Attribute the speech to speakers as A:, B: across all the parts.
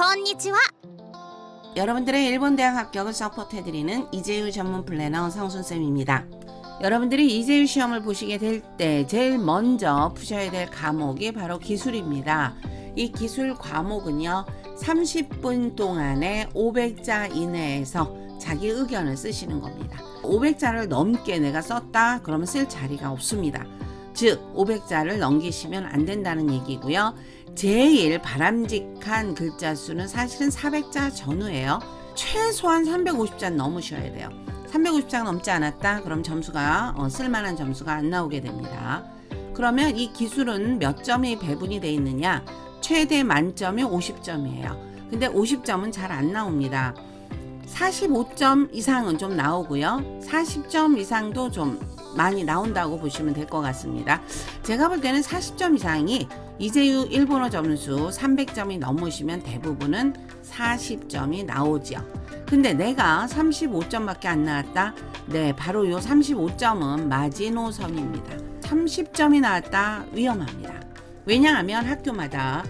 A: konnichiwa.
B: 여러분들의 일본 대학 합격을 서포트해드리는 이재유 전문 플래너 성순쌤입니다. 여러분들이 이재유 시험을 보시게 될 때 제일 먼저 푸셔야 될 과목이 바로 기술입니다. 이 기술 과목은요, 30분 동안에 500자 이내에서 자기 의견을 쓰시는 겁니다. 500자를 넘게 내가 썼다 그러면 쓸 자리가 없습니다. 즉 500자를 넘기시면 안 된다는 얘기고요. 제일 바람직한 글자 수는 사실은 400자 전후예요. 최소한 350자 넘으셔야 돼요. 350자가 넘지 않았다 그럼 점수가 쓸만한 점수가 안 나오게 됩니다. 그러면 이 기술은 몇 점이 배분이 되어 있느냐, 최대 만점이 50점이에요. 근데 50점은 잘 안 나옵니다. 45점 이상은 좀 나오고요. 40점 이상도 좀 많이 나온다고 보시면 될 것 같습니다. 제가 볼 때는 40점 이상이 이재유 일본어 점수 300점이 넘으시면 대부분은 40점이 나오죠. 근데 내가 35점밖에 안 나왔다? 네, 바로 요 35점은 마지노선입니다. 30점이 나왔다? 위험합니다. 왜냐하면 학교마다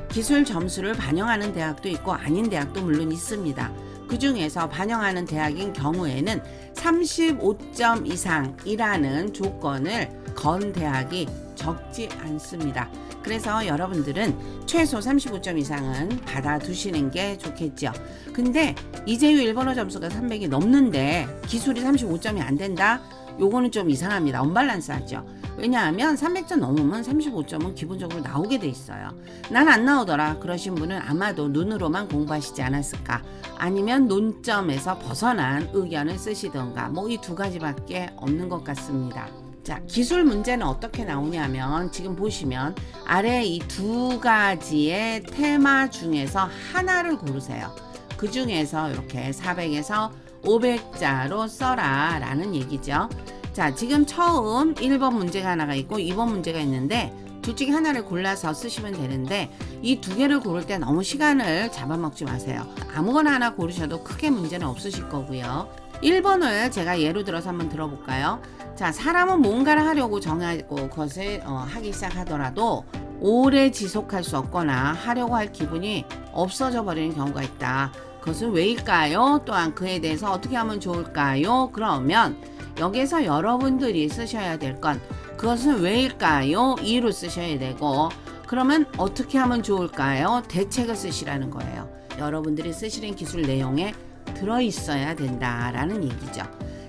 B: 기술 점수를 반영하는 대학도 있고 아닌 대학도 물론 있습니다. 그 중에서 반영하는 대학인 경우에는 35점 이상이라는 조건을 건 대학이 적지 않습니다. 그래서 여러분들은 최소 35점 이상은 받아두시는 게 좋겠죠. 근데 이재유 일본어 점수가 300이 넘는데 기술이 35점이 안 된다? 요거는 좀 이상합니다. 언밸런스 하죠. 왜냐하면 300점 넘으면 35점은 기본적으로 나오게 돼 있어요. 난 안 나오더라 그러신 분은 아마도 눈으로만 공부하시지 않았을까, 아니면 논점에서 벗어난 의견을 쓰시던가, 뭐 이 두 가지밖에 없는 것 같습니다. 자, 기술 문제는 어떻게 나오냐면 지금 보시면 아래 이 두 가지의 테마 중에서 하나를 고르세요. 그 중에서 이렇게 400에서 500자로 써라 라는 얘기죠. 자, 지금 처음 1번 문제가 하나가 있고 2번 문제가 있는데 둘 중에 하나를 골라서 쓰시면 되는데 이 두 개를 고를 때 너무 시간을 잡아먹지 마세요. 아무거나 하나 고르셔도 크게 문제는 없으실 거고요. 1번을 제가 예로 들어서 한번 들어볼까요? 자, 사람은 뭔가를 하려고 정하고 그것을 하기 시작하더라도 오래 지속할 수 없거나 하려고 할 기분이 없어져 버리는 경우가 있다. 그것은 왜일까요? 또한 그에 대해서 어떻게 하면 좋을까요? 그러면 여기서 여러분들이 쓰셔야 될 건 그것은 왜일까요? 이유로 쓰셔야 되고, 그러면 어떻게 하면 좋을까요? 대책을 쓰시라는 거예요. 여러분들이 쓰시는 기술 내용에 들어있어야 된다라는 얘기죠.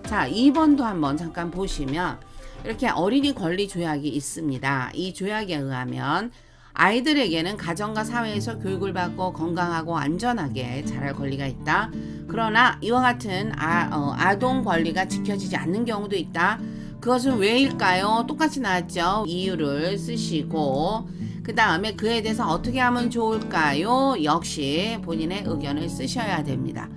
B: 자, 2번도 한번 잠깐 보시면 이렇게 어린이 권리 조약이 있습니다. 이 조약에 의하면 아이들에게는 가정과 사회에서 교육을 받고 건강하고 안전하게 자랄 권리가 있다. 그러나 이와 같은 아동 권리가 지켜지지 않는 경우도 있다. 그것은 왜일까요? 똑같이 나왔죠. 이유를 쓰시고 그 다음에 그에 대해서 어떻게 하면 좋을까요? 역시 본인의 의견을 쓰셔야 됩니다.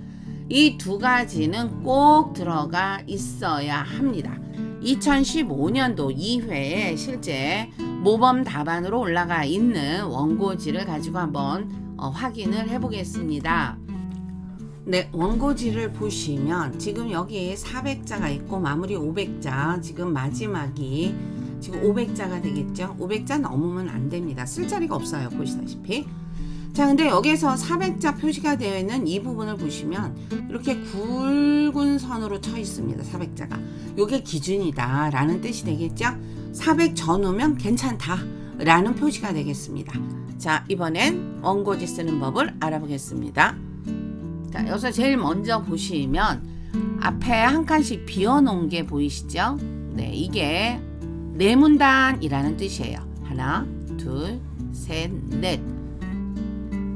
B: 이 두 가지는 꼭 들어가 있어야 합니다. 2015년도 2회에 실제 모범 답안으로 올라가 있는 원고지를 가지고 한번 확인을 해보겠습니다. 네, 원고지를 보시면 지금 여기 400자가 있고 마무리 500자, 지금 마지막이 지금 500자가 되겠죠. 500자 넘으면 안 됩니다. 쓸 자리가 없어요. 보시다시피. 자, 근데 여기서 400자 표시가 되어 있는 이 부분을 보시면 이렇게 굵은 선으로 쳐 있습니다. 400자가. 요게 기준이다 라는 뜻이 되겠죠. 400 전후면 괜찮다 라는 표시가 되겠습니다. 자, 이번엔 원고지 쓰는 법을 알아보겠습니다. 자, 여기서 제일 먼저 보시면 앞에 한 칸씩 비워놓은 게 보이시죠? 네, 이게 네문단이라는 뜻이에요. 하나, 둘, 셋, 넷.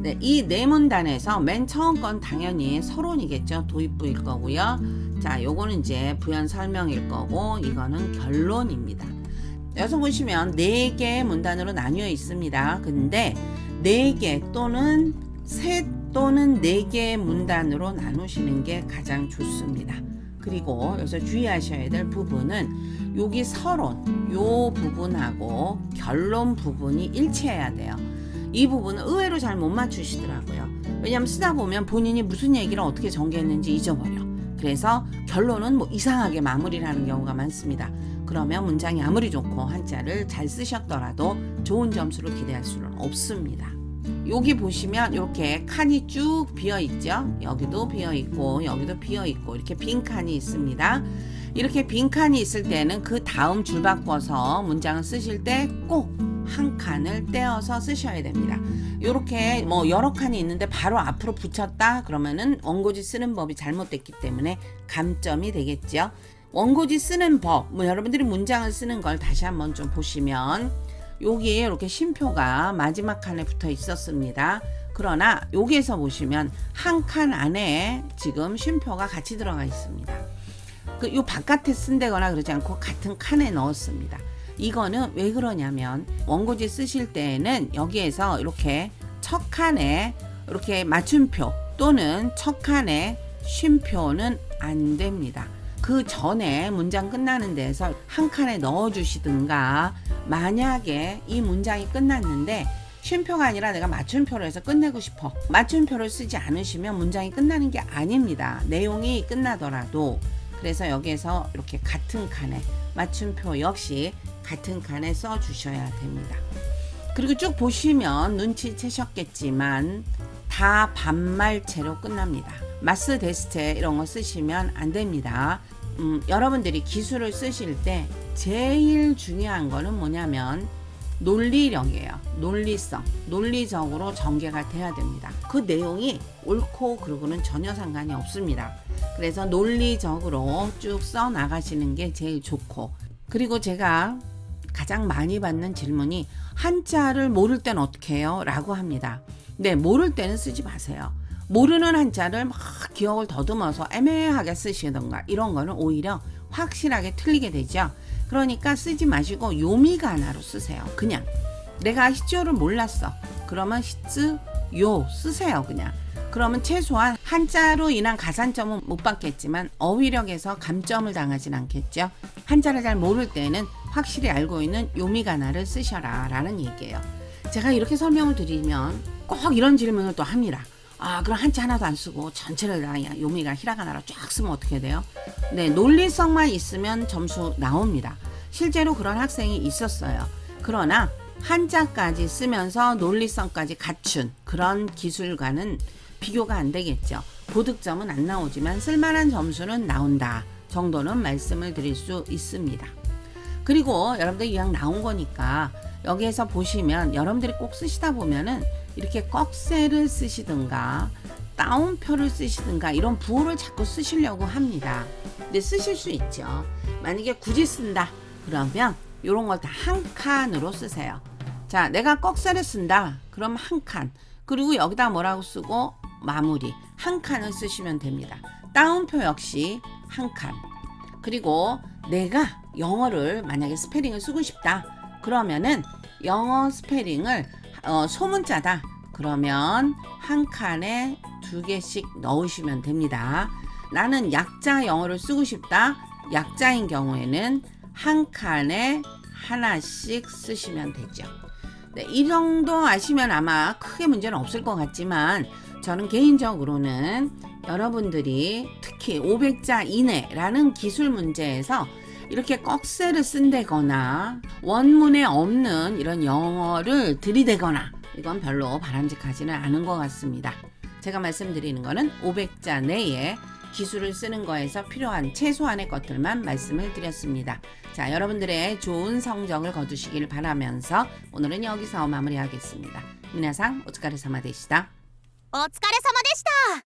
B: 네, 이 네문단에서 맨 처음 건 당연히 서론이겠죠. 도입부일 거고요. 자, 요거는 이제 부연 설명일 거고, 이거는 결론입니다. 여기서 보시면 4개의 문단으로 나뉘어 있습니다. 근데 4개 또는 3 또는 4개의 문단으로 나누시는 게 가장 좋습니다. 그리고 여기서 주의하셔야 될 부분은 여기 서론, 요 부분하고 결론 부분이 일치해야 돼요. 이 부분은 의외로 잘 못 맞추시더라고요. 왜냐하면 쓰다 보면 본인이 무슨 얘기를 어떻게 전개했는지 잊어버려. 그래서 결론은 뭐 이상하게 마무리를 하는 경우가 많습니다. 그러면 문장이 아무리 좋고 한자를 잘 쓰셨더라도 좋은 점수를 기대할 수는 없습니다. 여기 보시면 이렇게 칸이 쭉 비어 있죠. 여기도 비어 있고 여기도 비어 있고 이렇게 빈 칸이 있습니다. 이렇게 빈 칸이 있을 때는 그 다음 줄 바꿔서 문장을 쓰실 때 꼭 한 칸을 떼어서 쓰셔야 됩니다. 이렇게 뭐 여러 칸이 있는데 바로 앞으로 붙였다 그러면은 원고지 쓰는 법이 잘못됐기 때문에 감점이 되겠죠. 원고지 쓰는 법, 뭐 여러분들이 문장을 쓰는 걸 다시 한번 좀 보시면 여기에 이렇게 쉼표가 마지막 칸에 붙어 있었습니다. 그러나 여기에서 보시면 한 칸 안에 지금 쉼표가 같이 들어가 있습니다. 요 바깥에 쓴다거나 그러지 않고 같은 칸에 넣었습니다. 이거는 왜 그러냐면 원고지 쓰실 때에는 여기에서 이렇게 첫 칸에 이렇게 맞춤표 또는 첫 칸에 쉼표는 안 됩니다. 그 전에 문장 끝나는 데에서 한 칸에 넣어 주시든가, 만약에 이 문장이 끝났는데 쉼표가 아니라 내가 맞춤표로 해서 끝내고 싶어, 맞춤표를 쓰지 않으시면 문장이 끝나는 게 아닙니다. 내용이 끝나더라도. 그래서 여기에서 이렇게 같은 칸에 맞춤표 역시 같은 칸에 써 주셔야 됩니다. 그리고 쭉 보시면 눈치채셨겠지만 다 반말체로 끝납니다. 마스 데스테 이런 거 쓰시면 안 됩니다. 여러분들이 기술을 쓰실 때 제일 중요한 거는 뭐냐면 논리력이에요. 논리성, 논리적으로 전개가 돼야 됩니다. 그 내용이 옳고 그르고는 전혀 상관이 없습니다. 그래서 논리적으로 쭉 써 나가시는 게 제일 좋고, 그리고 제가 가장 많이 받는 질문이 한자를 모를 땐 어떻게 해요? 라고 합니다. 네, 모를 때는 쓰지 마세요. 모르는 한자를 막 기억을 더듬어서 애매하게 쓰시던가 이런 거는 오히려 확실하게 틀리게 되죠. 그러니까 쓰지 마시고 요미가나로 쓰세요. 그냥 내가 히츠요를 몰랐어. 그러면 히츠요 쓰세요. 그냥. 그러면 최소한 한자로 인한 가산점은 못 받겠지만 어휘력에서 감점을 당하진 않겠죠. 한자를 잘 모를 때는 확실히 알고 있는 요미가나를 쓰셔라 라는 얘기예요. 제가 이렇게 설명을 드리면 꼭 이런 질문을 또 합니다. 아, 그럼 한자 하나도 안 쓰고 전체를 다 요미가 히라가나로 쫙 쓰면 어떻게 돼요? 네, 논리성만 있으면 점수 나옵니다. 실제로 그런 학생이 있었어요. 그러나 한자까지 쓰면서 논리성까지 갖춘 그런 기술과는 비교가 안 되겠죠. 고득점은 안 나오지만 쓸만한 점수는 나온다 정도는 말씀을 드릴 수 있습니다. 그리고 여러분들 이왕 나온 거니까 여기에서 보시면 여러분들이 꼭 쓰시다 보면은 이렇게 꺽쇠를 쓰시든가 따옴표를 쓰시든가 이런 부호를 자꾸 쓰시려고 합니다. 근데 쓰실 수 있죠. 만약에 굳이 쓴다 그러면 이런 걸 다 한 칸으로 쓰세요. 자, 내가 꺽쇠를 쓴다 그럼 한 칸, 그리고 여기다 뭐라고 쓰고 마무리 한 칸을 쓰시면 됩니다. 따옴표 역시 한 칸. 그리고 내가 영어를 만약에 스페링을 쓰고 싶다 그러면은 영어 스페링을 소문자다 그러면 한 칸에 2개씩 넣으시면 됩니다. 나는 약자 영어를 쓰고 싶다, 약자인 경우에는 한 칸에 하나씩 쓰시면 되죠. 네, 이 정도 아시면 아마 크게 문제는 없을 것 같지만 저는 개인적으로는 여러분들이 특히 500자 이내라는 기술 문제에서 이렇게 꺽쇠를 쓴다거나 원문에 없는 이런 영어를 들이대거나 이건 별로 바람직하지는 않은 것 같습니다. 제가 말씀드리는 거는 500자 내에 기술을 쓰는 거에서 필요한 최소한의 것들만 말씀을 드렸습니다. 자, 여러분들의 좋은 성적을 거두시길 바라면서 오늘은 여기서 마무리하겠습니다. 미나상 오츠카레사마 되시다.
A: お疲れ様でした。